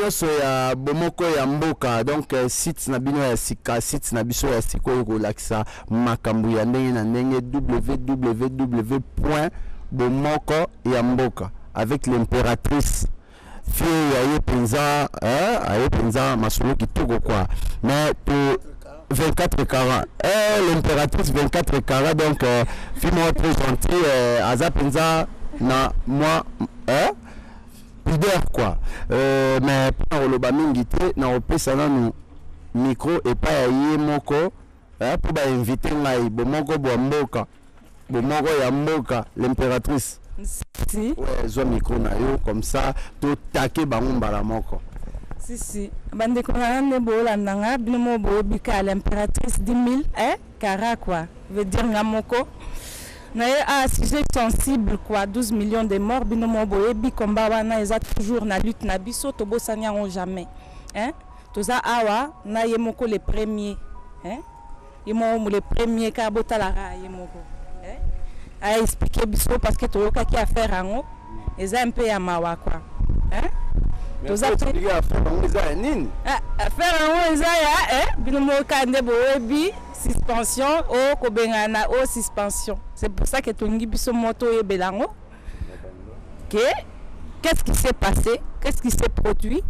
nyonso ya bomoko ya mboka donc site na bino ya sika site na biso ya sikoyo kolakisa makambo ya ndenge na ndenge www.bomoko ya mboka avec l'impératrice fille ya penza aye penza masolo kitoko quoi mais pour 24 carats l'impératrice 24 carats donc fille moi très gentil aza penza na moi pudeur quoi mais pour le bamingi te na opesa nanu micro et pas ya moko pour ba inviter ngai bomoko bwa mboka bomoko ya mboka l'impératrice si ouais zo micro na yo comme ça to taquer bango mbala moko si bande ko nande bolanda nga bino bo bika l'impératrice 10 000 carats quoi veut dire ngamoko na a sujet sensible quoi 12 millions de morts bino mo boyebi combat wana eza toujours na lutte na biso to bosanya on jamais toza awa na yemoko les premiers yemo les premiers ka botala yemoko a expliquer biso parce que toyoka ki affaire ango eza un peu ya mawa quoi toza expliquer affaire ango eza nini affaire ango eza ya bino mo kande boyebi suspension au kobengana au suspension. C'est pour ça que Tongi biso moto et belango. Qu'est-ce qui s'est passé? Qu'est-ce qui s'est produit?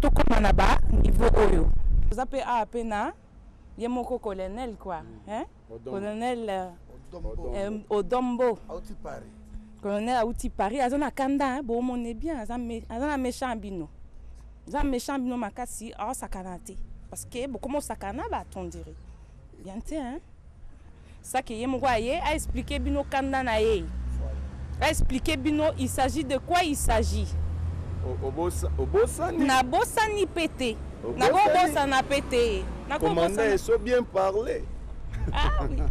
Tout comme on a bas niveau oyo. Vous appelez à pena yemoko colonel quoi, colonel Odombo. Colonel Aouti Paris azana kanda bon mon est bien azana méchant bino. Azana méchant bino makasi a sakanate. Parce que beaucoup de sakana va on dirait. Bien hein. Ça que yemo voyé a expliqué bino kanda na ye. A expliqué bino il s'agit de quoi il s'agit. Obosani. Na bosani pété. Na bossa na pété. Na commandant so bien parler. Ah oui.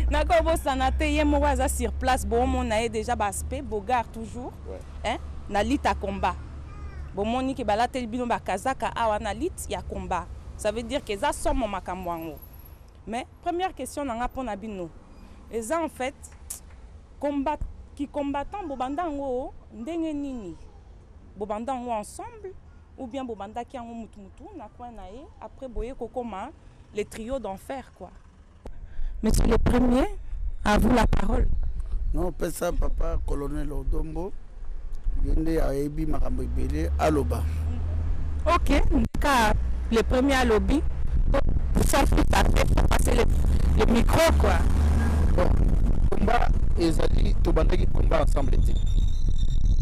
Na bossa na te yemo waza sur place bon mon a déjà aspect bogard toujours. Hein? Na lit à combat. Bon moni ke bala tel bino ba kazaka awa na lit ya combat. Ça veut dire que ça somme makambo ango. Mais première question na ngapona bino. Eza en fait combat qui combattant bobanda ngo ndenge nini. Bobanda ngo ensemble ou bien bobanda ki ango mutu na kwa na ye après boye kokoma les trios d'enfer quoi. Monsieur le premier, à vous la parole. Non, pesa papa colonel Odombo. Gende ayebi makambo ibele aloba. OK, car le premier à lobby ça fait passer le micro quoi. Bon, combat ezali to bandaki combat ensemble ti.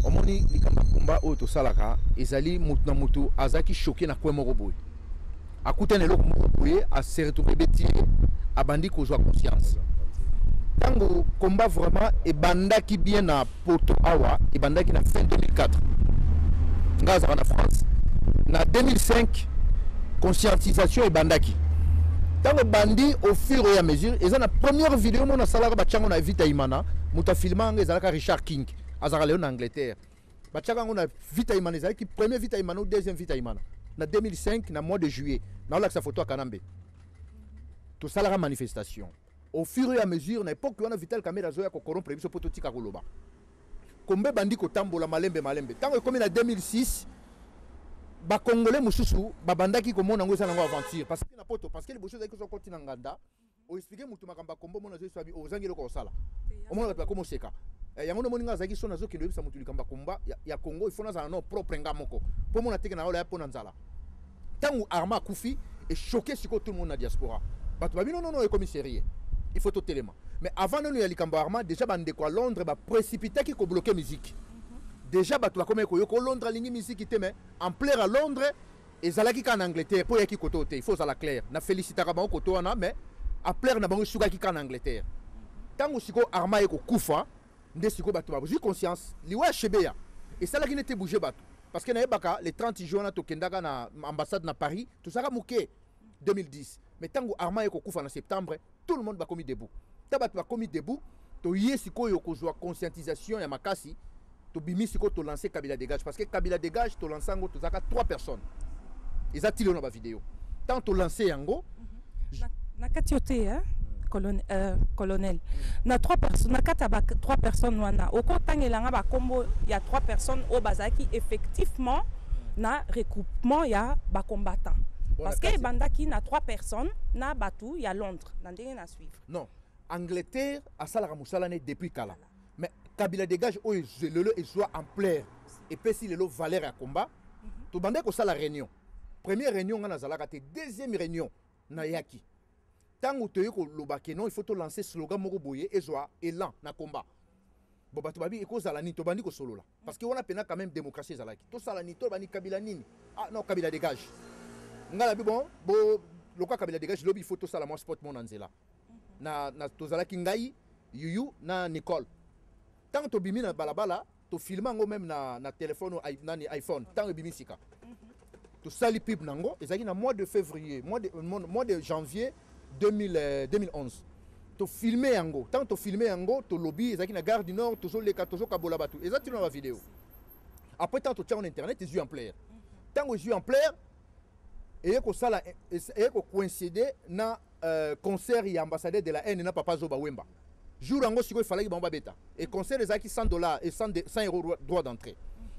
Omoni likamba combat o to salaka ezali mutu na mutu azaki choqué na kwa moko boy. Akutene loko moko boy a se retrouver beti abandi ko joie conscience. Tango combat vraiment et bandaki bien na poto awa et bandaki na fin 2004 ngaza en France na 2005 conscientisation et bandaki tango bandi au fur et à mesure et la première vidéo mon salaka bachango na Vita Imana muta filmanga ezalaka Richard King azaka Léon Angleterre bachaka ngona Vita Imana ezalaki premier Vita Imana ou deuxième Vita Imana na 2005 na mois de juillet na la photo à Kanambe tout ça la manifestation. Au fur et à mesure, na époque on a Vital Kamera zoya ko corrompre biso poto tika koloba. Kombe bandi ko tambola malembe. Tango comme en 2006, ba congolais mususu ba bandaki ko mona ngo sana ngo aventure parce que na poto parce que les choses avec so continent nganda o expliquer mutu makamba kombo mona zo sabi o zangelo ko sala. O mona ba komo seka. Yango no moninga zaki so na zo kendo bisa mutu likamba komba ya Congo il faut na za no propre ngamoko. Po mona teke na ola ya pona nzala. Tango arma kufi et choqué siko tout le monde na diaspora. Batu ba non e commissariat. Il faut tout élément. Mais avant de nous y aller Arma, déjà bande quoi Londres ba précipité qui ko bloquer musique. Déjà ba toi comme ko Londres ligne musique qui mais en plein à Londres et zalaki en Angleterre pour yaki koto te il faut ça la clair. Na féliciter ba koto na mais à plaire na bango suka ki en Angleterre. Tango siko Arma ko kufa nde siko ba toi j'ai conscience liwa chebeya et ça là qui n'était bougé ba parce que na baka les 30 juin na tokendaka na ambassade na Paris tout ça muké 2010. Mais tango Arma ko kufa en septembre tout le monde va commis debout. Tabat va commis debout. To yesiko yoko joie conscientisation ya makasi. To bimi siko to lancer Kabila dégage parce que Kabila dégage to lancer ngo to zaka 3 personnes. Ils a tilo na ba vidéo. Tant to lancer yango na katiote colonel. Na 3 personnes, na 3 personnes wana. Au kotangela ba combo, il y a 3 personnes au bazaki effectivement na regroupement ya ba combattants. Parce que bandaki na 3 personnes na batu ya Londres, na ndenge na suivre. Non, Angleterre a salara musalane depuis kala. Mais Kabila dégage o lelo et soit en plaire et puis si lelo valeur à combat, to bande ko sala réunion. Première réunion na zalaka te, deuxième réunion na yaki. Tango to yeko lobake non, il faut to lancer slogan moko boye et soit élan na combat. Bon bato babi eko zalani to bandi ko solo là parce que on a pena quand même démocratie zalaki. To salani to bandi Kabila nini. Ah non, Kabila dégage. Ngala bi bon, le quoi Kabila dégage lobby photo sala moi sport mon anzela. Na tozalaki ngai yuyu na Nicole. Tant to bimi na balabala, to filma ngo même na téléphone na iPhone, tant bimi sika. To sali pip nango, ezaki na mois de février, mois de janvier 2011. To filmer yango, tant to filmer yango, to lobby ezaki na gare du Nord, to leka to kabola batu. Ezaki na vidéo. Après tant to tient en internet, tu en plaire. Tant que je en plaire, et ko sala et ko coïncider na concert et ambassadeur de la haine na papa Zoba Wemba. Jour ango siko il fallait que beta et concert les aki $100 et 100 € droit d'entrée.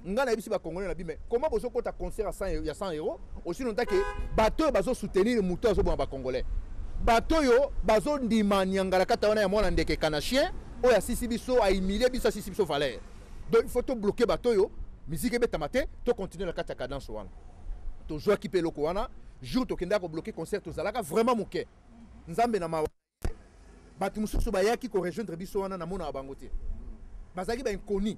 Ngana bisi ba congolais na bi mais comment bozo kota concert à 100 €, aussi longtemps que bateau bazo soutenir muto azo ba congolais. Bateau yo bazo ndima nyangala kata wana ya mwana ndeke kanachien o ya sisi biso a humilier biso sisi biso valeur. Donc il faut to bloquer bateau yo, musique beta maté, to continuer la kata cadence wana. To joie qui pelo ko wana, jour to kenda ko bloquer concert to zalaka vraiment muke. Nzambe na mawa batu mususu bayaki ko rejoindre biso wana na mona bango te bazaki ba inconnu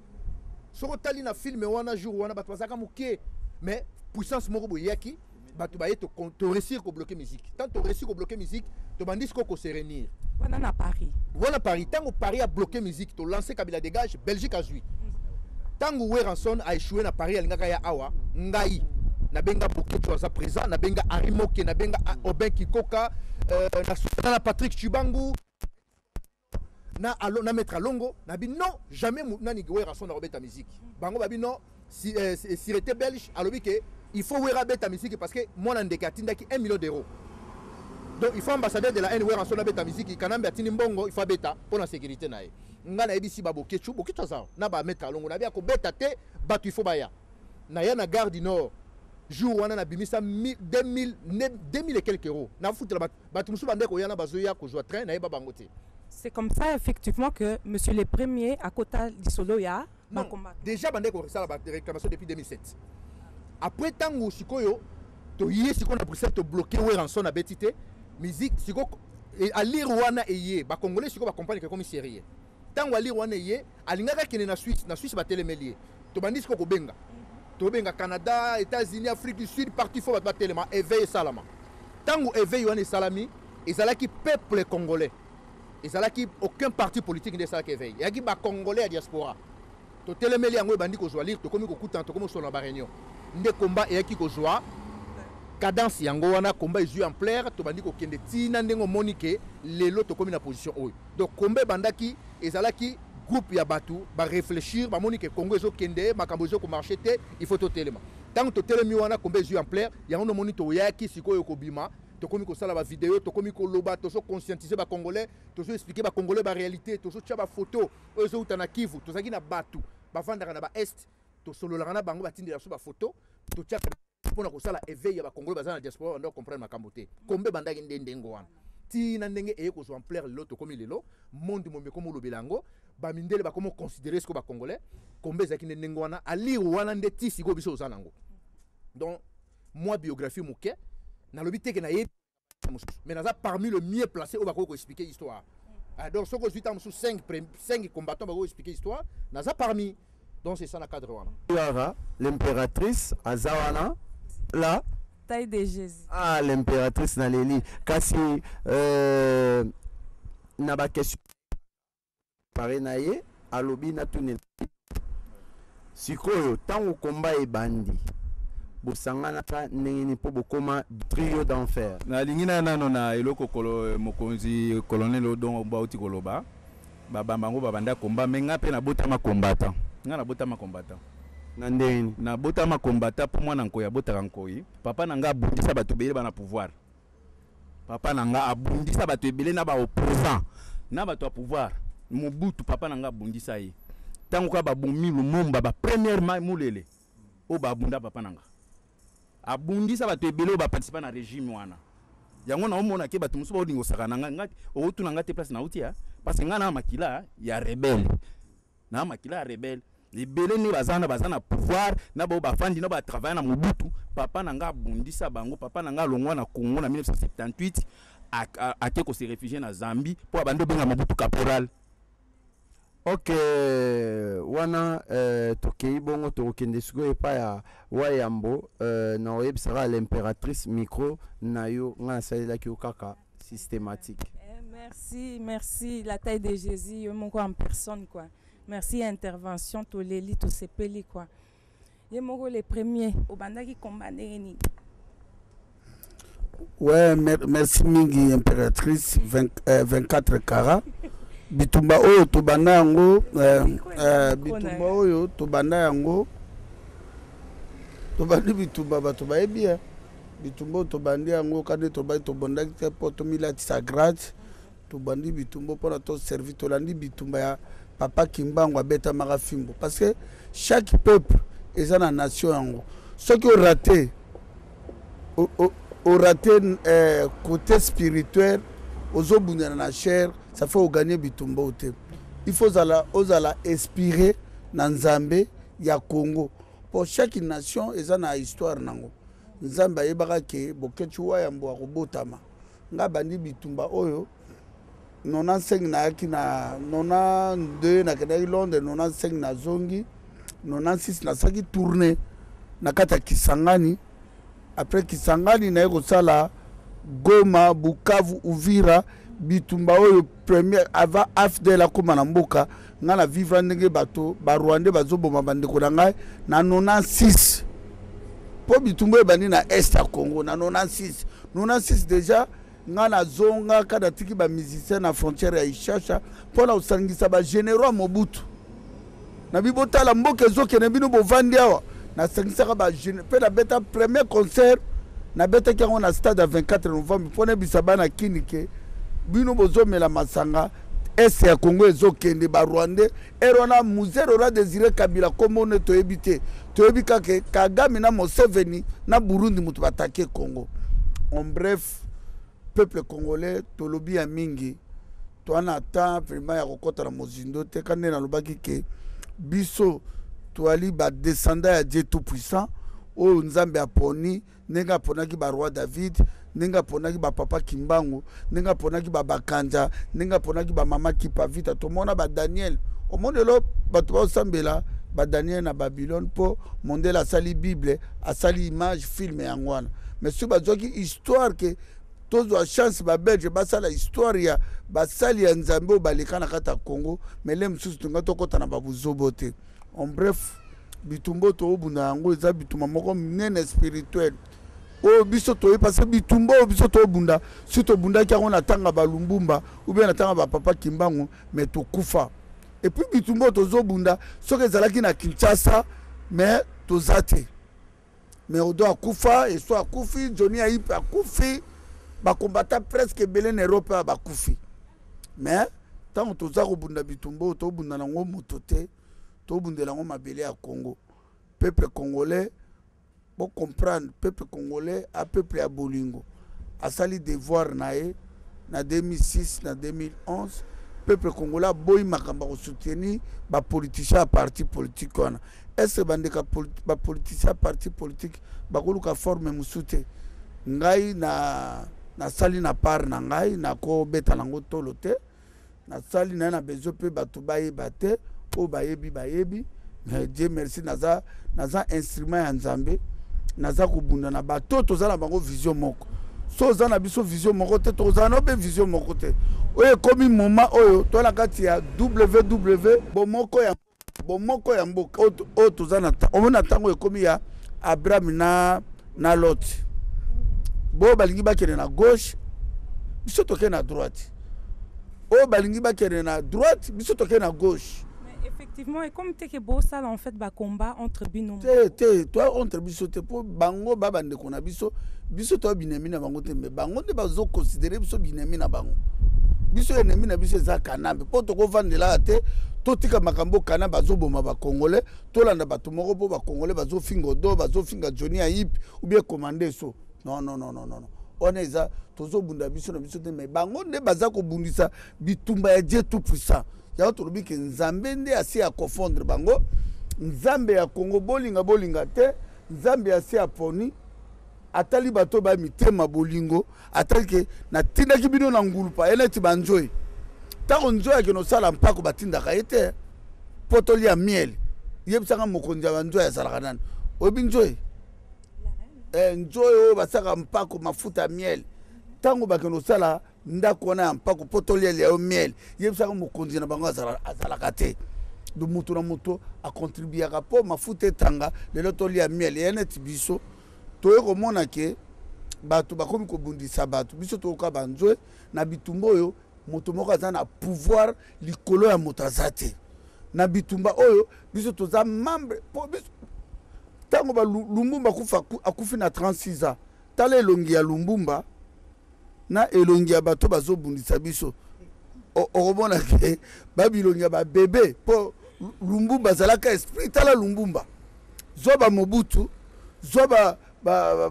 soko tali na film wana jour wana batu bazaka muke mais puissance moko boyaki batu baye to réussir ko bloquer musique tant to réussir ko bloquer musique to bandis ko se réunir wana na Paris tango Paris a bloqué musique to lancer Kabila dégage Belgique a joué tango Weranson a échoué na Paris alingaka ya awa ngai na benga Boketo aza présent na benga Arimoke na benga Obin Kikoka na Patrick Chibangu na maître Alongo na bi non jamais nani wera son robeta musique bango babi non si était belge alobi que il faut wera beta musique parce que mon andeka tindaki 1 million d'euros donc il faut ambassadeur de la haine wera son beta musique kanambe atini mbongo il faut beta pour la sécurité nae ngana ebisi ba Boketo za na ba maître Alongo na bi ko beta te batu il faut baya na ya na gare du Nord jour wana na bimisa 2000 et quelques euros na foutre batu musu bande ko yana bazoya ko joa train na yeba bangote. C'est comme ça effectivement que monsieur le premier à Kota Disoloya va combattre. Déjà bande ko ça la réclamation depuis 2007. Après tango sikoyo to yé siko na Bruxelles to bloquer Weranson na betité musique siko à lire wana eye ba congolais siko ba comprendre que comme série. Tango à lire wana eye alingaka kene na Suisse ba télémélier. To bandi siko ko benga. To benga Canada, États-Unis, Afrique du Sud, partout faut battre tellement éveil salama. Tango éveil wana salami, ezalaki peuple congolais. Ezalaki aucun parti politique ne salaki éveil. Yaki ba congolais à diaspora. To telemeli yango bandi ko joalir to komi ko kutan to komo sona ba réunion. Nde combat yaki ko joa. Cadence yango wana combat est en plaire to bandi ko kende tina ndengo monique lelo to komi na position oyo. Donc combat bandaki ezalaki groupe ya batu ba réfléchir ba monique Congo ezo kende makambo ezo ko marcher te il faut to telema. Tant to telemi wana combat est en plaire yango no monito yaki sikoyo ko bima. To komi ko sala ba vidéo to komi ko loba to so conscientiser ba congolais to so expliquer ba congolais ba réalité to so tia ba photo ozo utana Kivu to zaki na batu ba vandaka na ba est to solo la na bango ba tindela so ba photo to tia pona ko sala éveil ya ba congolais bazana diaspora ndo comprendre makambo te kombe bandaki ndendengo wana ti na ndenge e ko so en plaire lo to komi lelo monde mombe komo lobelango ba mindele ba komo considérer ce ko ba congolais kombe zaki ndendengo wana ali wana nde ti siko biso ozanango. Donc moi biographie muke na lobité que na yé mais naza parmi le mieux placé au bako expliquer l'histoire. Donc ce que je suis 5 combattants bako expliquer l'histoire naza parmi. Donc c'est ça la cadre wana. L'impératrice Azawana là taille de Jésus. Ah l'impératrice na leli kasi na ba question paré na ye alobi na tune sikoyo tango combat e bandi bosangana ka ndenge po bokoma trio d'enfer na lingina nano na eloko mokonzi colonel Odon bauti koloba babambango babanda komba menga pe na botama combattant nga na botama combattant na ndeni na botama combattant pour moi na nkoya botaka nkoyi papa na nga botisa bato bele bana pouvoir papa nanga abundisa bato ebele na ba opposant na bato a pouvoir Mobutu papa nanga abundisa ye tango ka babumi Lumumba ba premièrement mulele o babunda papa nanga abundisa bato ebele o ba participer na régime wana yango na omona ke bato musu ba odingo saka nanga o tuna ngate place na utia parce que ngana makila ya rebelle na makila ya rebelle libele ni bazana pouvoir na ba bafandi na ba travailler na Mobutu papa nanga abundisa bango papa nanga longwa na Congo na 1978 ake ko se réfugier na Zambie po abando benga Mobutu caporal. Ok, wana tokei bongo tokende siko epa ya Wayambo na oyebisaka l'impératrice micro na yo nga salelaki kaka systématique. Merci la taille de Jésus yo moko en personne quoi. Merci intervention to leli to sepeli quoi. Ye moko les premiers au bandaki combat ndeni. Ouais, merci mingi impératrice 24 carats. Bitumba oyo tobanda yango bitumba oyo tobanda yango tobandi bitumba bato bayebi bitumba tobandi yango kande tobandi tobondaki te po tomilatisa grade tobandi bitumba mpona toservi tolandi bitumba ya papa Kimbangu abetamaka fimbo parce que chaque peuple eza na nation yango soki orate côté spirituel ozobundana na chair ça fait gagner bitumba ote il faut ozala inspirer na Nzambe ya Congo pour chaque nation eza na histoire nango Nzambe ayebaka ke bokechi Wayambo akobotama nga bandi bitumba oyo 95 na yaki na 92 na kendaki Londres 95 na zongi 96 na saki tourner na kata Kisangani après Kisangani na yeko sala Goma Bukavu Uvira bitumba oyo premier avant AFDL akoma na mboka nga na vivre ndenge bato ba Rwanda bazoboma bandeko na ngai na 96 po bitumba ebandi na est ya Congo na 96 déjà nga na zonga kada tiki ba musicien na frontière ya Ishasha pona usangisa ba généraux Mobutu na bibotala mboka ezokene bino bovandi awa na sangisa ba pe na beta premier concert na beta kango na stade à 24 novembre pona bisaba na kinike bino bozomela masanga ese ya Congo ezokende ba Rwanda erona muzero la désiré Kabila comme ne toyebite toyebika ke Kagame na Museveni na Burundi mutu batake Congo. En bref, peuple congolais tolobi ya mingi to ana temps vraiment ya kokota na mozindo te kande na lobaki ke biso to ali ba descendant ya Dieu tout puissant o Nzambe aponi nenga ponaki ba roi David ninga ponaki ba papa Kimbangu ninga ponaki ba Bakanja ninga ponaki ba mama Kipavita to mona ba Daniel o monde lo bato ba sambela ba Daniel na Babylone po mondela sali Bible asali image film yangwana mais si ba zoki histoire que tozo a chance ba Belge ba sala histoire ya ba sali ya Nzambe ba lekana kata Congo mais les msusu tunga to kota na babu zobote. En bref bitumbo to obuna yango eza bituma moko nene spirituel o biso to parce que bitumbo biso to bunda si to bunda ki on atanga ba Lumbumba ou bien atanga ba papa Kimbangu mais to kufa et puis bitumbo to zo bunda so que zalaki na Kinshasa mais to zate mais o do akufa et so akufi Johnny Aip akufi ba combattant presque Belen Europe ba kufi mais tant to za ko bunda bitumbo to bunda na ngo motote to bundela ngo mabele ya Congo. Peuple congolais pour comprendre peuple congolais à peuple à bolingo a sali devoir nae na 2006 na 2011 peuple congolais boy makamba ko soutenir ba politicien à parti politique wana est-ce bandeka ba politicien à parti politique ba koluka forme musute ngai na sali na par na ngai na ko beta nango tolote na sali na bezo pe batu baye bate o bayebi mais Dieu merci naza instrument ya Nzambe naza kubunda na bato tozala bango vision moko so zana biso vision moko te tozana be vision moko te oye komi moment oyo to la kati ya www bomoko ya mboka o tozana omona tango ekomi ya Abraham na Lot bo balingi bakene na gauche biso toke na droite o balingi bakene na droite biso toke na gauche Effectivement, et comme tu es beau ça, en fait, bah combat entre bino. Toi entre biso te po bango baba ndeko na biso biso to binemi na bango te mais bango te bazo considérer biso binemi na bango. Biso ennemi na biso za kanambe po to ko vandela te to tika makambo kana bazo boma ba congolais to landa bato moko po ba congolais bazo fingo do bazo finga Johnny Ayip ou bien commander so. Non. On est ça tozo bunda biso na biso te mais bango nde baza ko bundisa bitumba ya Dieu tout puissant. Ya to lobi ke Nzambe nde asi a confondre bango. Nzambe ya Congo bolinga te, Nzambe asi a poni atali bato ba mitema bolingo atali ke na tinda ki bino na ngulupa ele ti banjoy. Ta onjoy ke no sala mpako batinda ka ete potoli ya miel. Yebisanga mokonzi ya banjoy ya sala kanani. Obinjoy njoyo basaka mpako mafuta ya miel tango bakeno sala ndako na mpako potoli ya miel yebisaka mokonzi na bango azalaka te do mutu na mutu a contribuer ka po mafuta etanga lelo toli ya miel ya neti biso toye komona ke bato bakomi kobundisa bato biso toyoka banzwe na bitumba oyo moto moko aza na pouvoir likolo ya moto aza te na bitumba oyo biso toza membre po biso tango ba Lumbumba akufi na 36 ans tala elongi ya Lumbumba na elongi ya bato bazobundisa biso okomona ke babilongi ya babebe po Lumbumba zalaka esprit tala Lumbumba zoba Mobutu zoba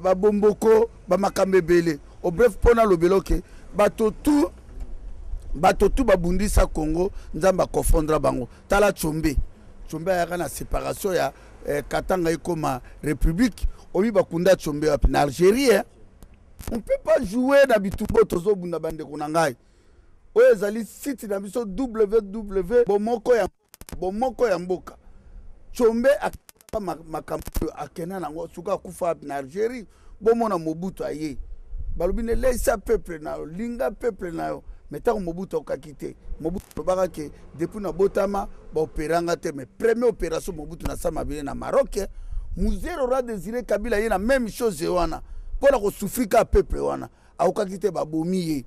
babomboko bamakambe ebele au bref pona lobelo ke bato tu babundisa Congo Nzambe akofondra bango tala Tshombe ayaka na séparation ya Katanga ekoma république obi bakunda Tshombe wapi na Algérie. On peut pas jouer na bitumbo tozo bunda bande kunangai oyo ezali site na biso www bomoko ya mboka Tshombe makambo akena nango suka kufa na Algérie bomona Mobutu aye balobi ne laissa peuple na linga peuple na yo mettons Mobutu okakite Mobutu baka ke depuis na botama ba opéranga te mais première opération Mobutu na sama bile na Maroc Muzero aura désiré Kabila yena même chose wana pour la souffrir ka peuple wana akakite ba bomiye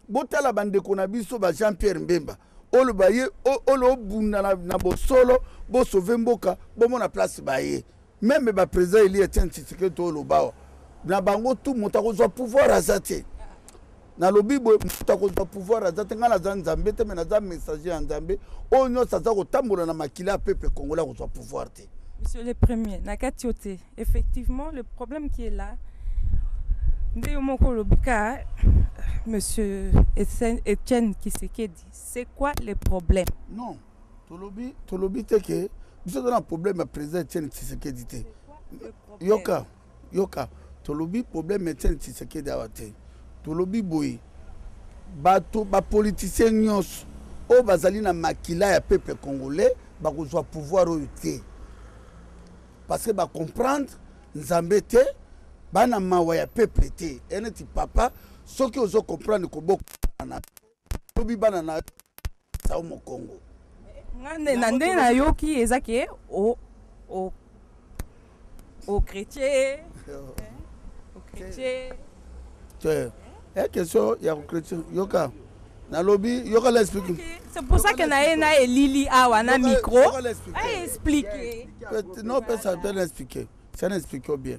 botala bande kona biso ba Jean-Pierre Mbemba olo baye olo bunda na bosolo bo sauver mboka bo mona place baye même ba président Eli Etienne Tshisekedi to lo bawo na bango tout motako zo pouvoir azate na lobi bo motako zo pouvoir azate ngala za Nzambe te mena za messager ya Nzambe onyo saza ko tambola na makila peuple congolais ko zo pouvoir te. Monsieur le Premier, Nakatiote, effectivement le problème qui est là Monsieur Etienne Tshisekedi, c'est quoi le problème? Non, tolobi te ke biso na problème président Etienne Tshisekedi te. Yoka, tolobi problème Etienne Tshisekedi awate. Tolobi boy bato ba politicien nyos o bazali na makila ya peuple congolais ba kozwa pouvoir oyo te. Parce que ba comprendre Nzambe te bana mawa ya peuple te eneti papa soki ozo comprendre ko boko na tobi bana na sao mo Congo ngane na nde na yoki ezake o chrétien question ya chrétien yoka na lobby yoka l'explique. C'est pour ça que na elili awa na micro a expliquer. Non, ça peut l'expliquer. Ça n'explique bien.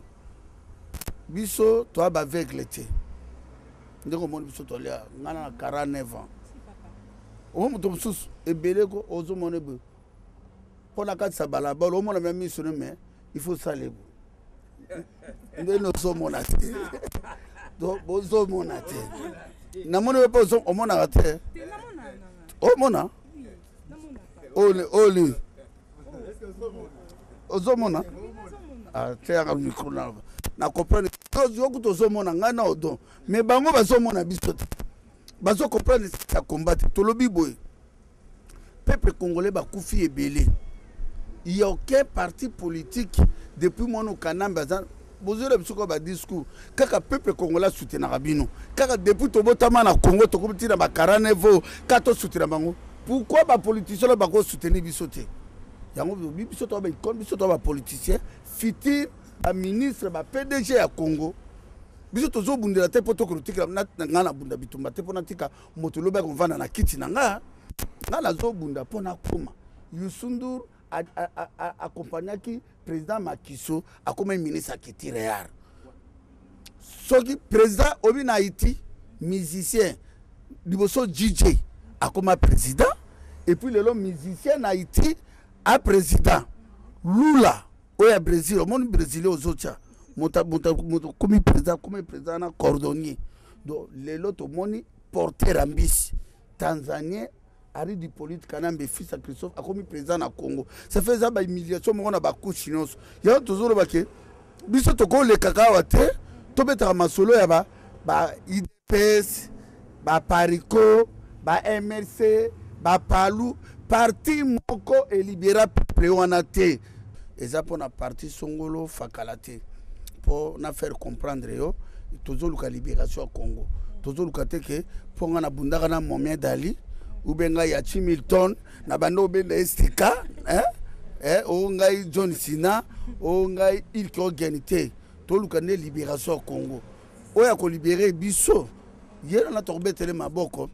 Biso toi ba aveugle te ndeko moni biso to lia ngana na 49 ans o mo to sus ebele ko ozo mone be pona ka sa balabala o mona même mission mais il faut saler ndé no so mona te do bozo mona te na mona be ozo o mona te o mona oli ozo mona ah tiens micro na comprendre que tozo mona ngana odo mais bango bazo mona biso bazo comprendre ça combattre to lobi boy peuple congolais ba kufi ebele il y a aucun parti politique depuis mon kanamba bozole biso ko ba discours kaka peuple congolais soutenir bino kaka depuis to botama na Congo to ko tina ba 49 kato soutenir bango pourquoi ba politicien ba ko soutenir biso te yango biso to ba ikon biso to ba politicien fitir a ministre ba PDG ya Congo biso tozo bundela te poto kritika na ngana bunda bitumba te pona tika moto loba ko vanda na kiti na nga na zo bunda pona koma Youssou accompagné qui président Makiso a comme ministre qui tire. Ce qui président Obi na Haïti, musicien, Liboso DJ a comme président, et puis le musicien na Haïti a président. Lula, oya Brésil, au monde brésilien aux autres, comme président na cordonnier. Donc les autres monde porter ambis Tanzanien. Ari du politique kanambe fils à Christophe a commis président na Congo. Ça fait ça ba humiliation mo na ba couche chinoise. Ya toujours ba ke biso to ko le kakao te to betara masolo ya ba IDPS ba Parico ba MRC ba Palu parti moko et libéra peuple wana te. Eza pona parti Songolo fakalate pour na faire comprendre yo toujours la libération au Congo. Toujours le côté que pour na bundaka na Mohamed Dali ou bien Yachi Milton, na bando benda STK, ou ngai John Sina, ou ngai Ilko Organité, tout le canal libération au Congo. Ou ya ko libérer biso, yera na torbe tele maboko,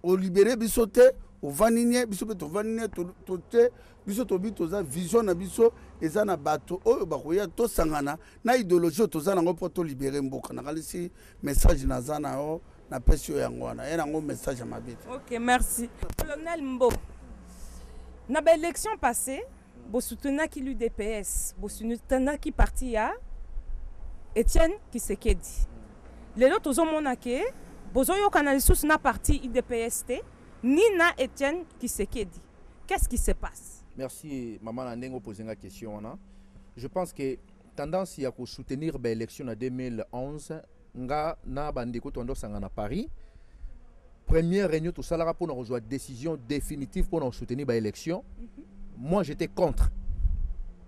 o libérer biso te, o vaninier biso pe to vaninier to te, biso to bi to za vision na biso eza na bato oyo bakoya to sangana na idéologie to za nango po to libérer mboka. Na kalisi message na za na o. Ok, merci. Colonel Mbo, dans l'élection passée, vous soutenez qui l'UDPS, vous soutenez qui parti à Etienne Tshisekedi. Les autres ont monnaie, vous avez canalisé sur la partie UDPS, ni na Etienne Tshisekedi. Qu'est-ce qui se passe? Merci, maman Nandengo posé la question. Je pense que tendance à soutenir l'élection en 2011. Nga na bandeko tondo sangana Paris première réunion tout ça là pour nous décision définitive pour nous soutenir ba élection. Moi j'étais contre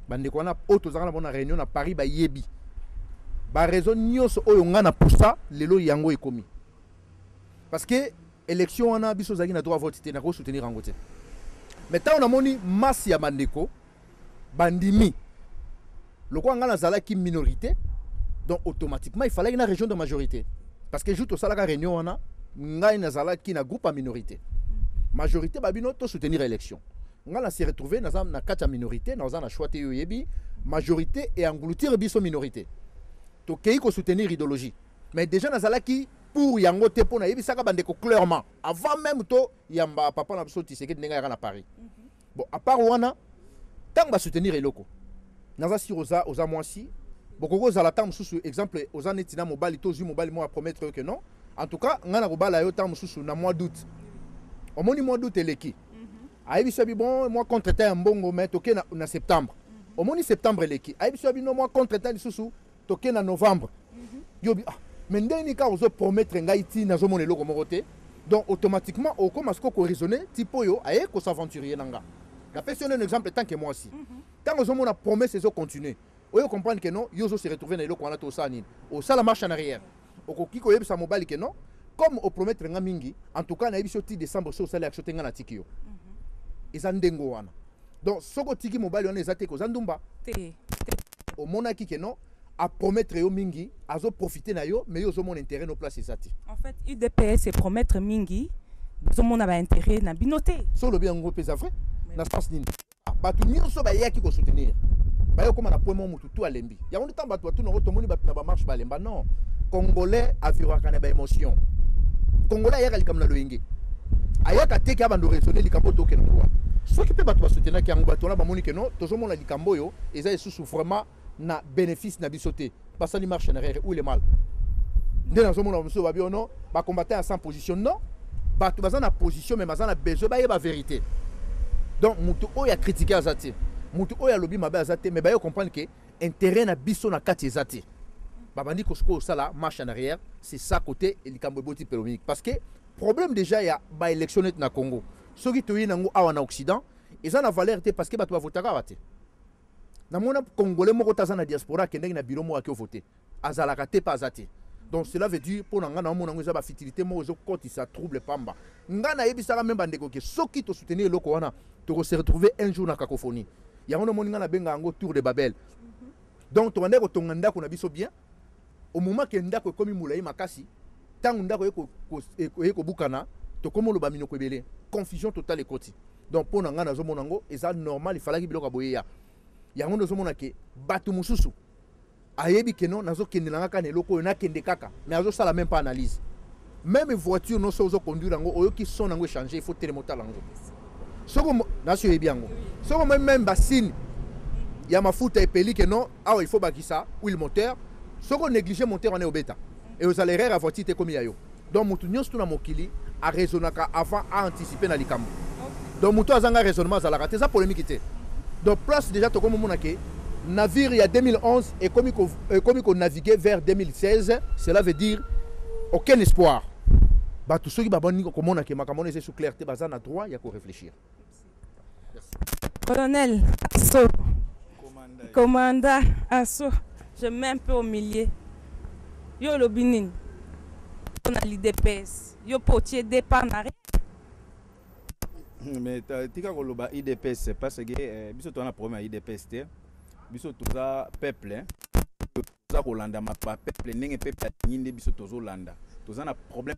bandeko na auto zangana bona réunion à Paris ba yebi ba raison nyos oyo nga na poussa lelo yango ekomi parce que élection on a biso zaki na droit vote na ko soutenir en côté mais tant on a moni masse ya bandeko bandimi lokwa nga na zala ki minorité. Donc automatiquement il fallait une région de majorité parce que juste au salaire réunion on a ngana qui na groupe à minorité majorité babino to soutenir élection ngana s'est retrouvé na quatre minorité na na choisi yebi majorité et engloutir biso minorité to kei ko soutenir idéologie mais déjà na qui pour yango te pona yebi saka bandeko clairement avant même to yamba papa na biso Tshisekedi nenga na Paris bon à part wana tant ba soutenir eloko na si oza mwasi. Beaucoup de temps, exemple, aux années tina mobile, tous les mobile moi promettre que non. En tout cas, on a robala yo temps sous na mois d'août. Au mois d'août eleki. Aïbi sabi bon moi contre-temps un bongo mais toké na septembre. Au mois septembre eleki. Aïbi sabi non moi contre-temps sous toké na novembre. Yo bi mais ndeni ka ozo promettre ngaiti na zo monelo ko moroté. Donc automatiquement au commence ko raisonner tipo yo aye ko s'aventurier nanga. La personne un exemple tant que moi aussi. Tant ozo mona promesse zo continuer. Vous comprenez que non, Yozo se retrouve dans le coin de Sanin. Au ça la marche en arrière. Au Kiko Yeb Samobali que non, comme au promettre Ngamingi, en tout cas, na ebisoti décembre sur salaire acheté ngana tikio. Izandengo wana. Donc ce que tiki mobile on ezate ko zandumba. Au monaki que non, à promettre yo mingi, azo profiter na yo, mais yo zo mon intérêt no place ezati. En fait, UDPS c'est promettre mingi, zo mon a intérêt na binoté. Solo bien ngopé ça vrai. Na sens nini. Ba tout nyonso ba yaki ko soutenir. Bah comme on a point mon tout à l'embi. Il y a un temps bateau tout notre monde ba marche ba lemba non. Congolais a vivre kana ba émotion. Congolais ya comme la loingue. Aya ka teke abando raisonner likambo to ke ngwa. Ce qui peut bateau soutenir ki ngwa to na ba moni ke non, to zo mon la likambo yo, eza sous vraiment na bénéfice na bisoté. Parce que marche en arrière ou le mal. Dès dans ce monde monsieur ba non, ba combattre à 100 position non. Bateau bazana position mais bazana besoin ba ba vérité. Donc mutu o ya critiquer azati. Mutu oya lobi mabe azate mais bayo comprendre que intérêt na biso na kati ezate babandi ko sko sala marche en arrière c'est ça côté et likambo boti péromique parce que problème déjà ya ba électionner na Congo soki toyi nango awa na Occident eza na valeur te parce que bato ba votaka bate na mona congolais moko taza na diaspora kendenge na biro mo akio voter azalaka te pas azate donc cela veut dire pour nga na mona ngo za ba fitilité mo zo koti ça trouble pamba nga na yebisaka même bandeko ke soki to soutenir loko wana to se retrouver un jour na cacophonie. Il y a un moment où on a un tour de Babel. Donc, on a un ndako na biso bien. Au moment que ndako komi moulayi makasi, tant ndako eko bukana, to komo lo bamino ko belé. Confusion totale ekoti. donc pour nanga nazo monango et ça normal il fallait que biloko boya yango nazo monake batu mususu ayebi que non nazo kendelanga kana eloko na kende kaka mais nazo sala même pas analyse même voiture non so conduire ngo oyo qui son ngo changer il faut télémotal ngo soko naso yebi yango soko même bassine ya mafuta epeli que non ah il faut bakisa huile moteur soko négliger moteur on est au bêta et aux allers à voiture te comme yayo donc mutu nyonso tuna mokili a raisonnaka avant à anticiper na likambo donc mutu azanga raisonnement za la raté ça polémique était donc place déjà to comme monake navire il y a 2011 et comme il naviguait vers 2016 cela veut dire aucun espoir bah tous ceux qui baboni comme on a que makamone c'est sous clarté bazan a droit il y a qu'à réfléchir. Colonel Asso commandant Asso je mets un peu au milieu yo le Binin on a l'IDPS yo potier dépend na mais tika koloba IDPS parce que biso to na problème à IDPS te biso toza peuple toza kolanda ma peuple ndenge peuple nyinde biso tozo landa toza na problème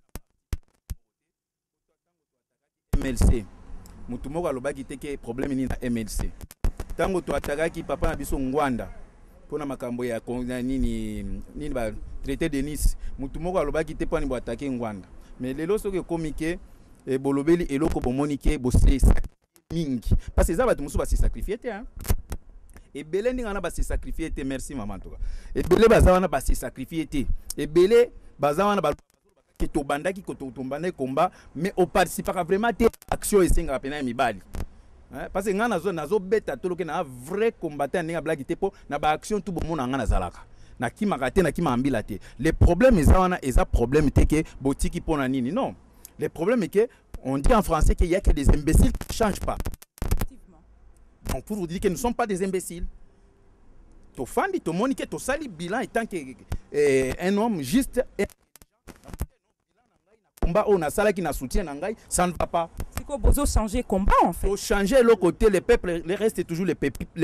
MLC mutu moko alobaki te ke problème ni na MLC tango to atakaki papa na biso ngwanda pona makambo ya nini ba traité de Nice mutu moko alobaki te poni bo attaquer ngwanda mais lelo soki komike e bolobeli eloko bomonike bo se mingi parce que ça va tout musu ba se sacrifier te hein et belé ndinga na ba se sacrifier te merci maman toka et belé baza na ba se sacrifier te et belé baza na ba que to bandaki ko to tombana combat mais on participe vraiment à action et singa pena mibali parce que ngana nazo beta to loke na vrai combattant ndinga blague te po na ba action tout bon na ngana zalaka na kimaka te na kimambila te les problèmes ezana eza problème te que botiki pona nini non le problème est que on dit en français qu'il y a que des imbéciles qui ne changent pas. Donc pour vous dire que nous ne sommes pas des imbéciles. To fandi to monique to sali bilan étant que un homme juste combat on a sala qui na soutien nangai ça ne va pas. C'est quoi besoin changer combat en fait. Faut changer l'autre côté les peuples les restent toujours les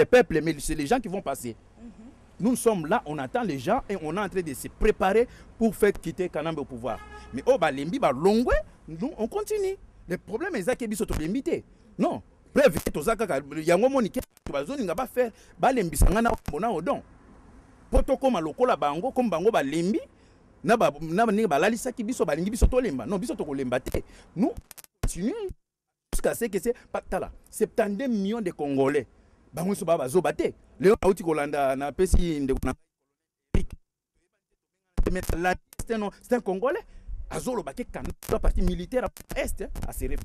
peuples mais c'est les gens qui vont passer. Nous sommes là, on attend les gens et on est en train de se préparer pour faire quitter Kanambe au pouvoir. Mais oh balembi ba longwe, nous on continue. Le problème est que biso to limité. Non. Bref, to zaka yango monike to bazoni nga ba faire balembi sangana bona odon. Poto koma lokola bango comme bango balembi na ni balalisa ki biso balingi biso to lemba. Non, biso to ko lemba te. Nous continuons jusqu'à ce que c'est patala 72 millions de Congolais. Bango so baba zo baté. Léo auti kolanda na pesi nde na c'est un Congolais. Azolo baké Canada partie militaire est à se référer.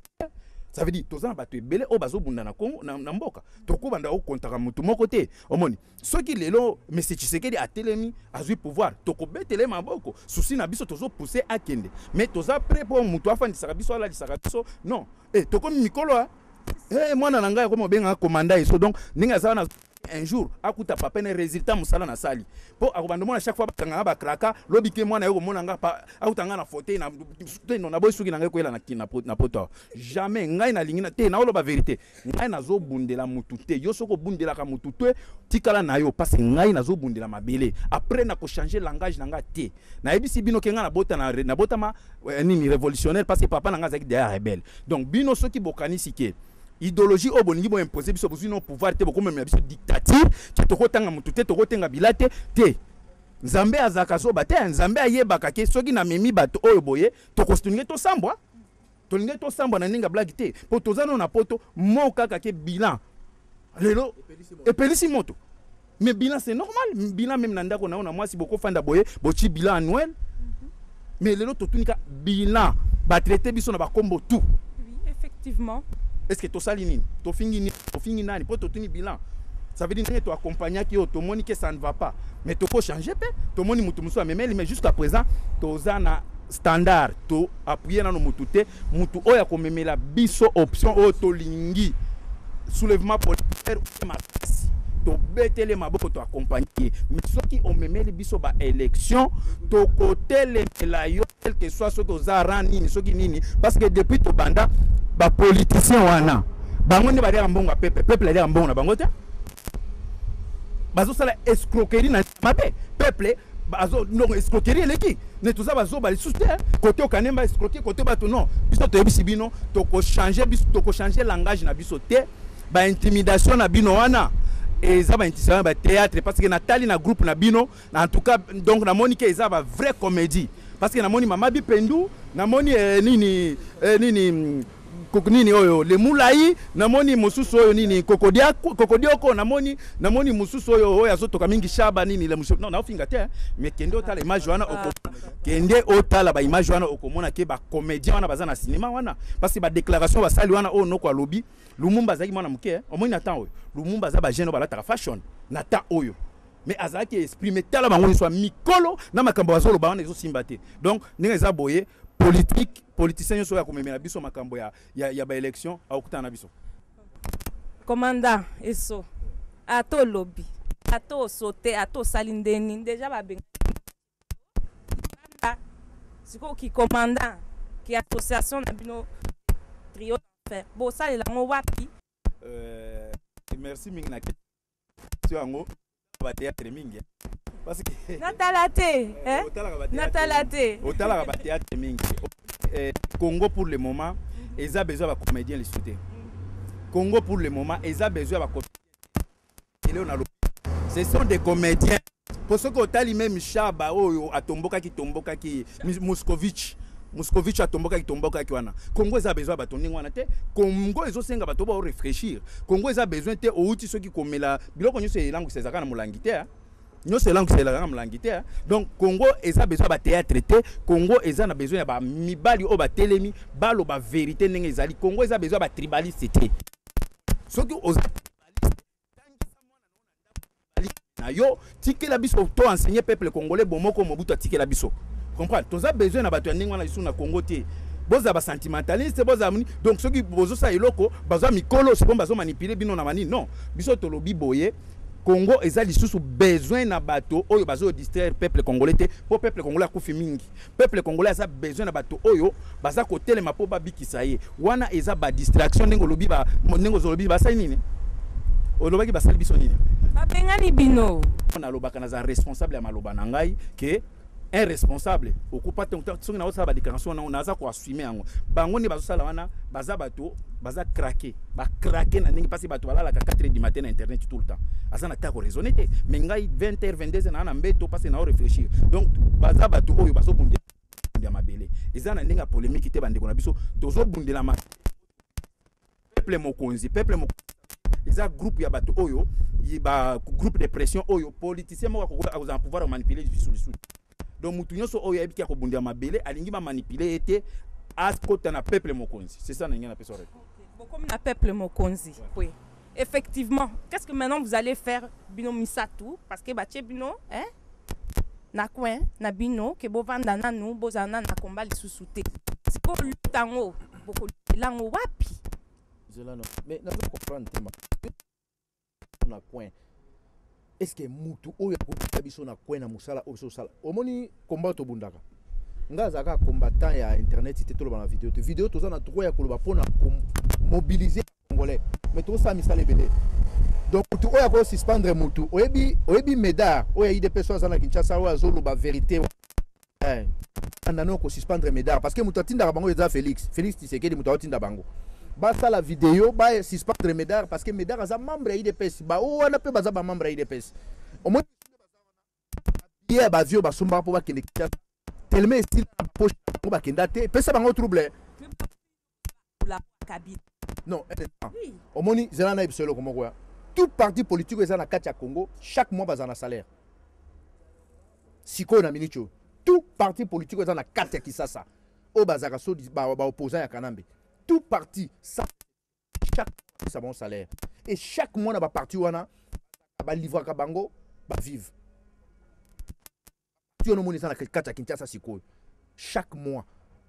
Ça veut dire tozana bato ebele o bazo bunda na Congo na mboka. Toko banda o kontaka mutu moko te. Omoni. Soki lelo Monsieur Tshisekedi a telemi azui pouvoir. Toko betele maboko. Souci na biso tozo pousser à kende. Mais toza prêt pour mutu afandisa biso ala disaka biso. Non. Toko mikolo hein. Mwana nanga ya komo benga commandant eso donc ninga za na un jour akuta papa ne résultat musala na sali po akobando mona chaque fois bakanga ba kraka lobike mwana yo mona nga pa akutanga na fauteuil na no na boy suki nanga ko ela na poto jamais ngai na lingina te na oloba vérité ngai nazo bundela mutu te yo soko bundela ka mutu te tikala na yo parce ngai nazo bundela mabele après na ko changer langage nanga te na ebisi bino kenga na bota ma nini révolutionnaire parce que papa nanga zaki derrière rebelle donc bino soki bokani sike idéologie au boningi bo imposer biso bozu no pouvoir te boko même biso dictature ki toko tanga mutu te toko tenga bilate te nzambe azaka so bate nzambe ayebaka ke soki na memi bato oyo boye toko stunge to sambwa to linge to sambwa na ninga blague te po tozano na poto moka ka ke bilan lelo epelisi moto mais bilan c'est normal bilan même nanda ko na moi si boko fanda boye bochi bilan annuel mais lelo to tunika bilan ba traiter biso na ba kombo tout oui effectivement. Est-ce que tu as nini? Tu finis nani? Pour te tenir bilan. Ça veut dire que tu accompagnes qui au moni que ça ne va pas. Mais tu peux changer. Tu moni mutu mais jusqu'à présent, tu as un standard. Tu appuies dans nos mutute. Mutu oya komeme la biso option autolingi. Soulèvement politique ou ma to betele maboko to accompagner mais ceux qui ont même les biso ba élection to côté les la yo quel que soit ce que za rani ceux qui nini parce que depuis to banda ba politicien wana bango ne ba dire mbongo peuple dire mbongo na bango te bazo sala escroquerie na mabe peuple non escroquerie eleki ne toza bazoba lisusu te côté okanemba escroquer côté bato non biso toyebisi bino tokochange langage na biso te baintimidation na bino wana eza baintimidation ba théâtre parce que natali na groupe na bino en tout cas donc namoni ke eza ba vraie comédie parce que namoni mama bipendu namoni nini oyo le mulai namoni mususu oyo nini kokodioko namoni mususu oyo azotoka mingi shaba nini le mususu non na ofinga te mais kende otala image wana kende otala ba image wana okomona ke ba comédien wana baza na cinéma wana parce que ba déclaration basali wana oyo noko alobi Lumumba zaki mwana muke omoni na temps oyo Lumumba za ba jeune balata fashion na temps oyo mais azaki exprimer tala bango soit mikolo na makambo bazolo ba wana ezo simba te donc ninga za boye politicien nyonso ya komemela biso makambo ya ba élection akutana na biso commandant eso ato lobby ato sauter ato salindeni déjà ba benga siko ki commandant ki association na bino trio faire bo salela ngo wapi merci mingi na question ngo ba théâtre mingi parce que natalate natalate otala ba théâtre mingi Congo pour le moment ils a besoin de comédiens les souter Congo pour le moment ils a besoin de comédiens ce sont des comédiens pour ce que otali même Chaba oyo atomboka ki Moscovitch atomboka ki wana Congo ils a besoin ba toninga wana te Congo ils osenga bato ba réfléchir Congo ils a besoin te outi ceux qui komela biloko nyoso elangu sezaka na molangité nous c'est langue c'est la langue donc Congo eza besoin ba théâtre te Congo eza na besoin ba mibali o ba telemi balo ba vérité ndenge ezali Congo eza besoin ba tribaliste te soki oza na yo tike la biso to enseigner peuple congolais bomoko mobutu tike la biso comprendre toza besoin na bato ndenge wana isu na Congo te boza ba sentimentaliste boza donc soki bozo sa eloko baza mikolo c'est bon bazo manipuler bino na mani non biso tolobi boye Congo ezali sous besoin na bato oyo bazo distraire peuple congolais te po peuple congolais akufi mingi peuple congolais a besoin na bato oyo baza ko telema po ba bikisa ye wana eza ba distraction ndenge lobi ba ndenge zolobi ba sai nini olobaki ba sali biso nini ba bengani bino na lobaka na za responsable ya maloba na ngai ke un responsable okupa te soki na osala ba déclaration na za ko assumer yango bango ni bazosala wana baza bato baza craquer ba craquer na ndenge parce bato balala ka 4h du matin na internet tout le temps asa na tako raisonner te mais ngai 20h 22h na mbeto parce na réfléchir donc baza bato oyo baso bundia mabele eza na ndenge polémique te bandeko na biso tozo bundela ma peuple mokonzi eza groupe ya bato oyo ba groupe de pression oyo politicien mo ko en pouvoir manipuler biso donc mutu nyonso oyo ebiki ya kobundia mabele alingi ba manipuler ete askota na peuple mokonzi c'est ça na peso rek comme na peuple mokonzi oui effectivement qu'est-ce que maintenant vous allez faire bino misatou parce que batie bino hein na coin na bino ke bovanda nanu bozana na combat lisusu te siko lutango boko lango wapi zelano mais na comprendre tema na coin est-ce que mutu oyo ko biso na coin na musala oso sala omoni combat to bundaka ngaza ka combattant ya internet c'était tout dans la vidéo to za na droit ya koloba pona mobiliser congolais mais to ça misala belé donc tu oya ko suspendre mutu oyebi medar oya ide personnes za na Kinshasa oya zolo ba vérité andano ko suspendre medar parce que mutu atinda bango eza Félix Tshisekedi mutu atinda bango basa la vidéo ba suspendre medar parce que medar aza membre ya IDPS ba wana pe baza ba membre ya IDPS au moins hier ba vio ba somba po ba kende tellement style poche po ba kenda te pesa bango trouble la cabine non au moins zelana ibselo comme quoi tout parti politique est na kati ya Congo chaque mois baza na salaire siko na minicho tout parti politique est na kati ya Kisasa o bazaka so ba opposant ya Kanambe tout parti ça chaque ça bon salaire et chaque mois na ba parti wana ba livrer ka bango ba vivre tu on moni ça na kati ya Kinshasa siko chaque mois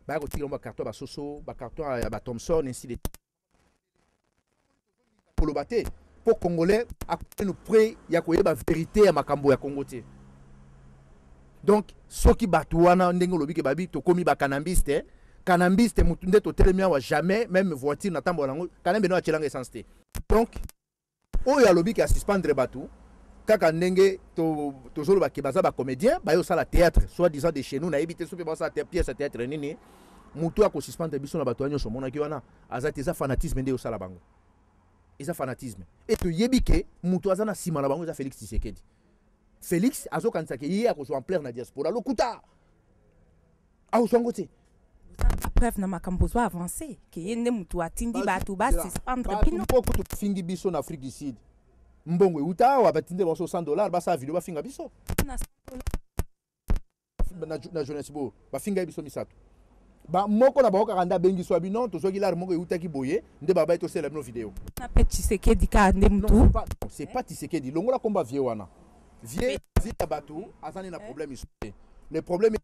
ba ko tira ba carton ba soso ba carton ba Thomson ainsi de pour le battre pour congolais à nous prêt ya ko yeba vérité ya makambo ya Congo te donc soki batuana ndenge lobi ke babi to komi ba kanambiste kanambiste mutunde to telemia wa jamais même voiture na tambo nango kanambe no achelanga essence te donc oyo ya lobi ke suspendre batu kaka ndenge tozoloba ke baza bacomédien bayosala théâtre soit disant de chez nous nayebi te soki basala pièce ya théâtre nini motu akosuspendre biso na bato ya nyonso omonaki wana aza te eza fanatisme nde yosala bango eza fanatisme e toyebi ke motu aza na nsima na bango eza Félix Tshisekedi. Félix azokanisaka ye akozwa ampleur na diaspora lokuta akozwa yango te preuve na makambo zo avancé ke ye nde motu atindi bato basuspendre bino poko tofingi biso na Afrique du Sud mbongo euta awa batinde banso $100 basala video bafinga biso na Johannesburg bafinga biso misato moko na bango kaka nde abengi so abi non tozwaki lare moko eutaki boye nde babai tosala bino video na pe Tshisekedi ka nde motu c'est pas Tshisekedi longola komba vie wana vie ya bato azani na problème iso le problème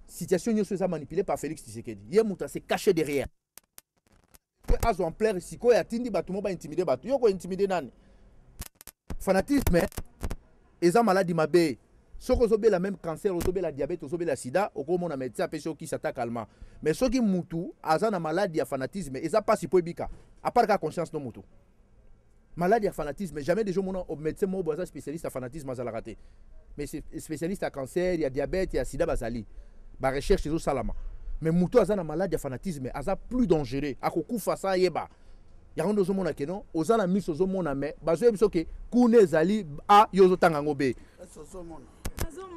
situation nyonso eza manipulée par Félix Tshisekedi ye moto s'est caché derrière azo en plaire sikoyo atindi bato mo ba intimider bato yoko intimider nani fanatisme eza maladie mabe soki ozobela même cancer ozobela diabète ozobela sida okomona médecin apesi oki sata calmant mais soki mutu aza na maladie ya fanatisme eza pasi po ebika à part ka conscience no mutu maladie ya fanatisme jamais déjà mona au médecin mo boza spécialiste à fanatisme azalaka te mais c'est spécialiste à cancer ya diabète ya sida bazali ba recherche ezo salama mais mutu aza na maladie ya fanatisme aza plus dangereux akokufa sa yeba yango nde ozomona ke non oza na miso ozomona me bazoyebi biso ke kuna ezali a yo ozotanga yango be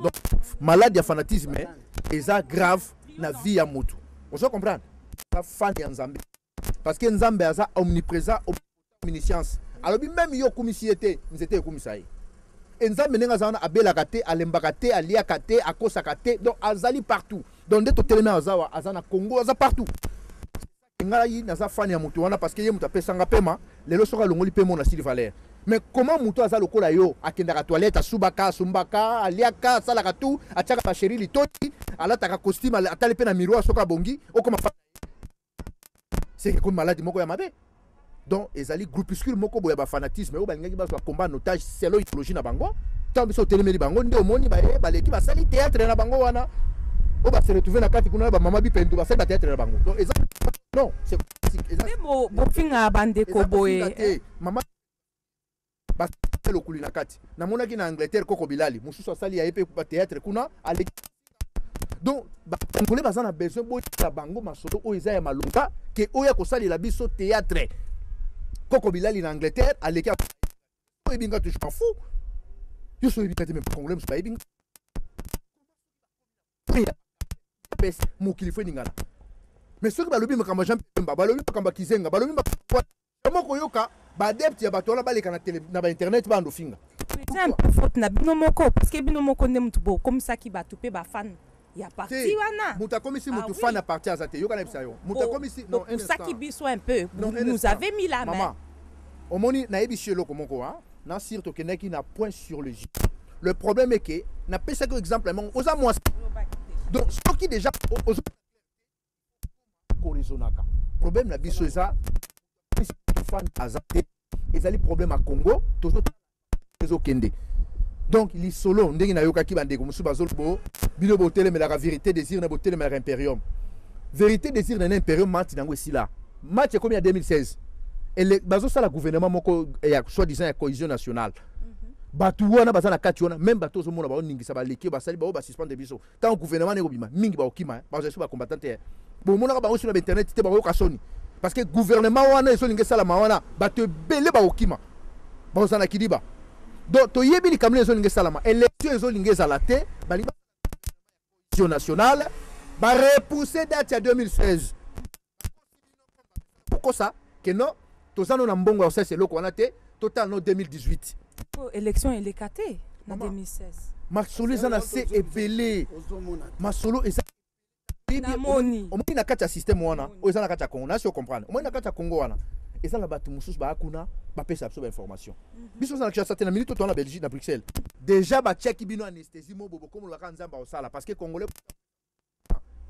donc maladie ya fanatisme eza grave na vie ya mutu ozo comprendre sa fan ya nzambe parce que nzambe aza omniprésent omniscience alobi même yo kumisi ete nzete ekumisa ye nzambe ndenge aza wana abelaka te alembaka te aliaka te akosaka te donc azali partout donc nde totelemi azawa aza na Congo aza partout ngai naza fan ya mutu wana parce que ye mutu apesanga pema lelo soka longoli pema na Sylvain Valère mais comment mutu aza lokola yo akendaka toilette asubaka asumbaka aliaka asalaka tout atiaka basheri litoti alataka costume atali pe na miroir soka bongi okoma c'est que comme maladie moko ya mabe donc ezali groupuscule moko boya ba fanatisme o balingaki bazwa combat en otage selon idéologie na bango tant biso telemeli bango nde omoni baye baleki basali théâtre na bango wana o ba se retrouver na kati kuna ba mama bipendu basali ba théâtre na bango donc ezali non c'est bofinga bandeko boye mama lokuli na kati namonaki na Angleterre koko bilali mususu asali ya epe ba théâtre kuna aleki donc bangolais baza na besoin boyisa bango masolo oyo eza ya malonga ke oyo akosalela biso théâtre koko bilali na Angleterre aleki oyebinga tu je m'en fous yo so yebika te me congolais musu bayebinga mokili fo ningana mais soki balobi makambo Jean Pemba balobi makambo Kizenga balobi moko yoka badepte ya bato wana baleka na télé na ba internet bando finga c'est un peu faute na bino moko parce que bino moko nde mutu bo comme ça ki bato pe ba fan ya parti wana muta komisi mutu fan à partir azate yoka na bisa yo muta komisi non un ça qui biso un peu nous avez mis la main maman omoni na yebi chelo komoko hein na surtout que neki na point sur le J le problème est que na pesa ko exemple mon oza moi donc ce qui déjà korizonaka problème na biso eza fan azate ezali problème à Congo tozo kende donc li solo ndenge na yoka ki bandeko musu bazolo bino botele mais la vérité désir na botele mais impérium vérité désir na impérium mati nango esila match est combien 2016 et les bazo sala gouvernement moko ya soi-disant ya cohésion nationale batu wana bazana kati wana même bato zo mona ba oningisa ba leki ba sali ba ba suspendre biso tant gouvernement ne bima mingi ba okima ba zo ba combattant bon mona ba sur internet te ba ko kasoni parce que gouvernement wana eso linge sala mawana bato belé ba okima ba osana kidiba donc to yebi li kamle eso linge sala ma élection eso linge sala te ba linga cohésion nationale ba repousser date ya 2016 pourquoi ça que non tozano na mbongo ya osese loko wana te total no 2018 élection élecatée en 2016 masolo ezana se epelé masolo eza omoni na kati ya système wana o ezana kati ya Congo na si comprendre omoni na kati ya Congo wana ezana bato mususu ba kuna ba pesa biso ba information biso na kisa na minute to na Belgique na Bruxelles déjà ba check bino anesthésie mo bobo comme la kanzamba osala parce que congolais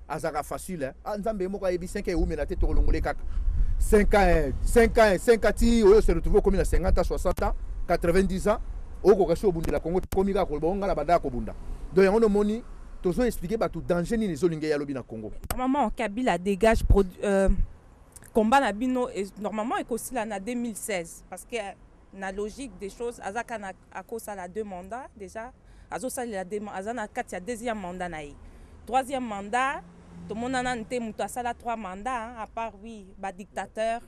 azaka facile nzambe moko yebi 5 et na tete kolongole kaka 5 ans ti oyo se retrouver comme na 50 ans 60 ans 90 ans oko kaso bundela Congo komika ko bonga la banda ko bunda donc yango no moni tozo expliquer ba tout danger ni les olinga ya lobi na Congo normalement Kabila dégage combat na bino normalement ekosila na 2016 parce que na logique des choses azaka na akosa la 2 mandats déjà azosali la azana kati ya deuxième mandat na ye troisième mandat tomonana nte mutu asala 3 mandats à part oui ba dictateur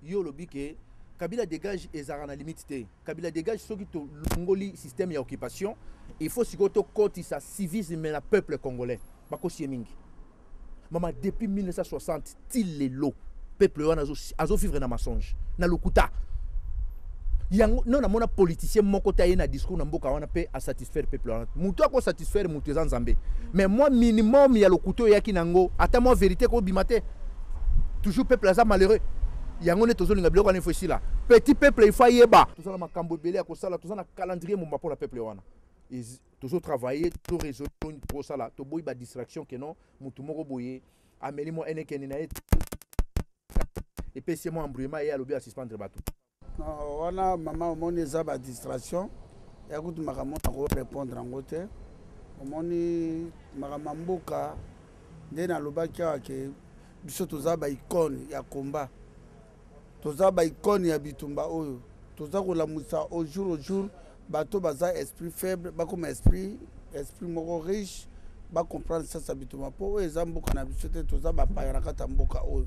yo lobi ke Kabila dégage ezara na limite te Kabila dégage soki to longoli système ya occupation il faut sikoto koti sa civisme na peuple congolais bakosi mingi mama depuis 1960 til lelo peuple wana azo vivre na mensonge na lokuta yango non amona politicien moko ta ye na discours na mboka wana pe a satisfaire peuple wana mutu ako satisfaire mutu eza nzambe mais moi minimum ya lokuto yaki nango ata moi vérité ko bimate toujours peuple aza malheureux yango ne tozolinga biloko wana ifo sila petit peuple il faut yeba tozala makambo ebele ya kosala tozala calendrier momba pour la peuple wana toujours travailler to résoudre pour ça là to boy ba distraction que non mutu moko boye ameli mo enekeni na et puis c'est moi embrouillement et alobi à suspendre bateau wana mama omoni eza ba distraction ya kutu makambo na ko répondre en côté omoni makambo mboka nde na lobaki ke biso toza ba icône ya combat toza ba icône ya bitumba oyo toza kolamusa au jour bato baza esprit faible bakoma esprit moko riche ba comprendre ça bitumba po oyo eza mboka na biso te toza bapaya na kata mboka oyo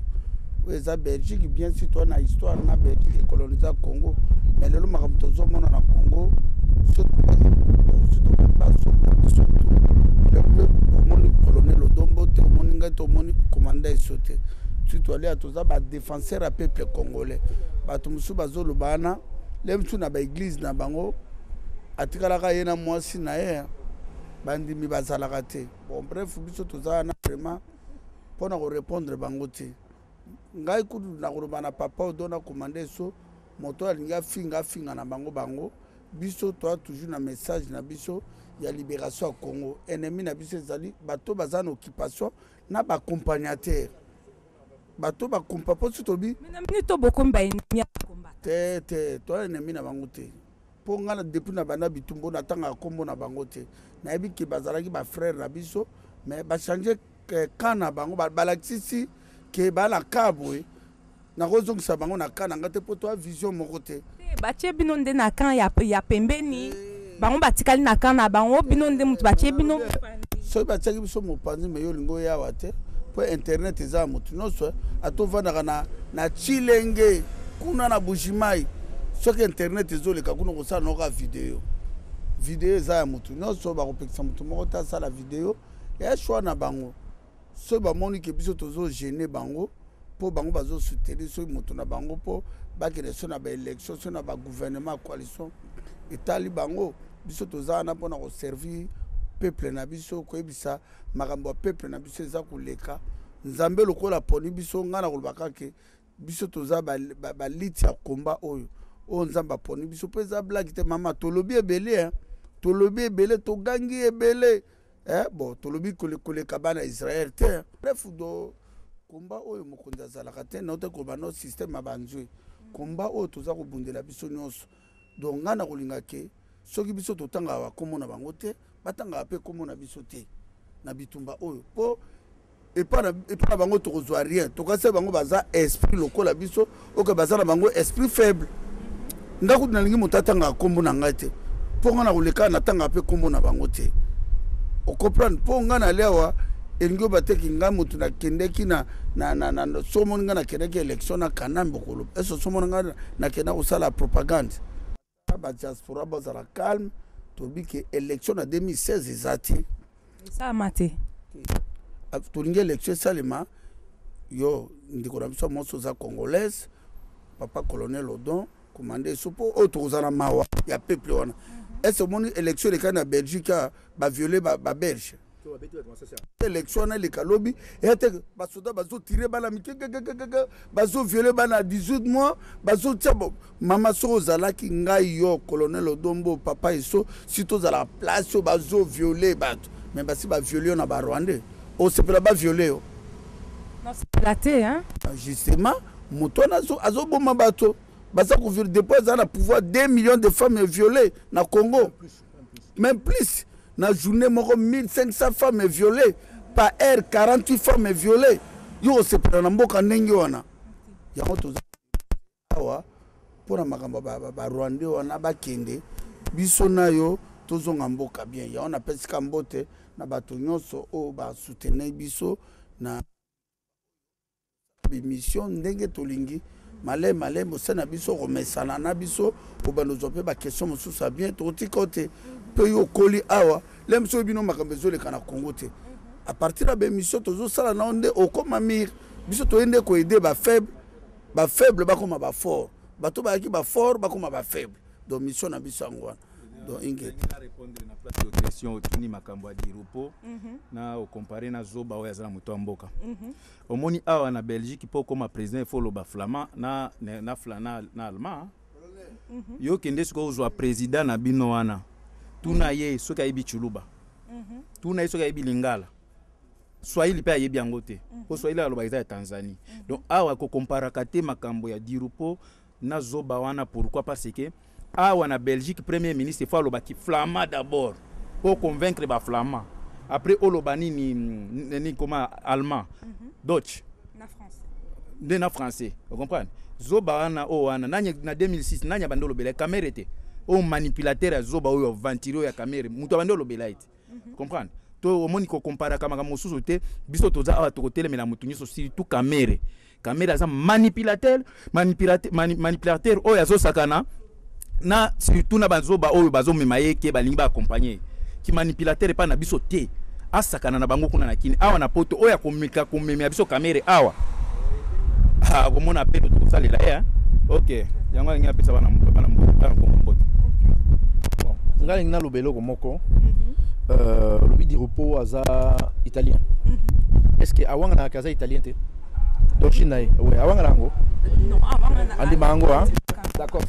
eza Belgique bien sûr toi na histoire na Belgique colonisa Congo mais lelo makambo tozomona na Congo surtout omoni colonel Odombo te omoni ngai te omoni commandant esote surtout ali toza ba défenseur à peuple congolais bato musu bazoloba wana le mtu na ba église na bango atikalaka ye na mwasi na ye bandimi bazalaka te bon bref biso toza na vraiment pona ko répondre bango te ngai kudu na koloba na papa odona commandé so moto alinga finga na bango biso toi toujours na message na biso ya libération ya Congo ennemi na biso ezali bato baza na occupation na ba accompagnateur bato ba kompa po tobi mais to bokomba ennemi komba te to ennemi na bango te po ngana depuis na bana bitumbo na tanga kombo na bango te na yebi ki bazalaki ba frère na biso mais ba changer kana bango ba laksisi ke bala kabwe na kozongisa bango na kana ngate po to vision moko te batie bino nde na kan ya pembeni bango batikali na kan na bango bino nde mutu batie bino so batiaki biso mopanzi me yo lingo yawa te po internet eza mutu nyonso atovandaka na chilenge kuna na bushimai soki internet ezoleka kuna kosala noka video eza ya mutu nyonso bakopekisa mutu moko te asala video ya shwa na bango so bamoni ke biso tozogene bango po bango bazosoutenir soki moto na bango po bakende so na baélection so na bagouvernement coalition etali bango biso toza wana mpona koservir peuple na biso koyebisa makambo ya peuple na biso eza koleka nzambe lokola poni biso ngai na kolobaka ke biso toza baliti ya komba oyo nzambe aponi biso mpo eza blaki te mama tolobi ebele togangi ebele bon tolobi koleka bana Israël te bref do komba oyo mokonzi azalaka te naote koloba no système ya banzwe komba oyo toza kobundela biso nyonso donc ngai na kolinga ke soki biso totangaka bakombo na bango te batangaka mpe kombo na biso te na bitumba oyo mpo epa na bango tokozwa rien tokasi bango baza esprit lokola biso oke baza na bango esprit faible nga kutu nalingi moto atangaka kombo na ngai te mpo ngai na koleka natangaka mpe kombo na bango te okomprendre mpo ngai na liawa elingi oyo bateki ngai motu nakendeki na somoni ngai nakendeki élection na kanambe koloba eso somoni ngai nakenda kosala propagande badiaspora bazala calme tobi ke élection na 2016 eza te esalama te tolingi élection esalema yo ndeko na biso moso oza congolaise papa colonel Odon commandé eso mpo oyo tokozala na mawa ya peuple wana ese omoni élection eleka na Belgique baviole babelge élection wana eleka lobi ete basoda bazotire bana mike bazoviole bana 18 mois bazotia mama soko ozalaki ngai yo colonel Odombo papa eso si tozala place oyo bazoviole bato mais basi baviole yo na barwandais osepela baviole yo nosepela te justement moto wana azoboma bato baza koviole depuis aza na pouvoir 2 millions de femmes violées na Congo même plus na journée moko 1500 femmes violées par heure 48 femmes violées yo osepela na mboka ndenge wana yango toza awa mpona makambo barwandais wana bakende biso na yo tozonga mboka bien ya wana pesika mbote na bato nyonso oyo basoutenir biso na bimission ndenge tolingi malé mosana biso komesana na biso obanozo pe ba question mosusu ya bien totika te pe yo koli awa lemso bino makambo ezoleka na Congo te à partir de mission tozosala na onde okoma mir biso toende ko aider ba faible bakoma ba fort bato bayaki ba fort bakoma ba faible donc mission na biso ngwana donc inget na répondre na place de question otuni makambo ya dirupo na o comparer na zoba oya za moto mboka omoni awa na Belgique po koma président il faut lo ba flamand na allemand yo kende siko ozwa président na bino wana tuna ye soka yibi chuluba tuna ye soka yibi lingala Swahili pe ayebi yango te po Swahili aloba eza ya Tanzanie donc awa ko compara kate makambo ya dirupo na zoba wana pourquoi parce que awa na Belgique premier ministre il faut aloba ki flamand d'abord pour convaincre ba flamand après olobani ni comment allemand Deutsch na français vous comprenez zoba wana o wana na 2006 nanya bandolo bela caméra te o manipulateur ya zoba oyo ventilo ya caméra muto bandolo bela ite comprendre to omoni ko compara kama mosusu te biso toza awa to kotelemela mutu nyiso surtout caméra za manipulateur oyo azo sakana na surtout na bazoba oyo bazomema yeke balingi ba accompagner ki manipulateur pa na biso te asakana na bango kuna na kini awa na poto oyo komemela biso caméra awa komona pe to salela ya OK yango ngi apesa bana mbote ngali ngina lobelo ko moko lobi di repos aza italien est-ce que awanga na kaza italien te d'origine ouais awanga nango non awanga andi mango hein d'accord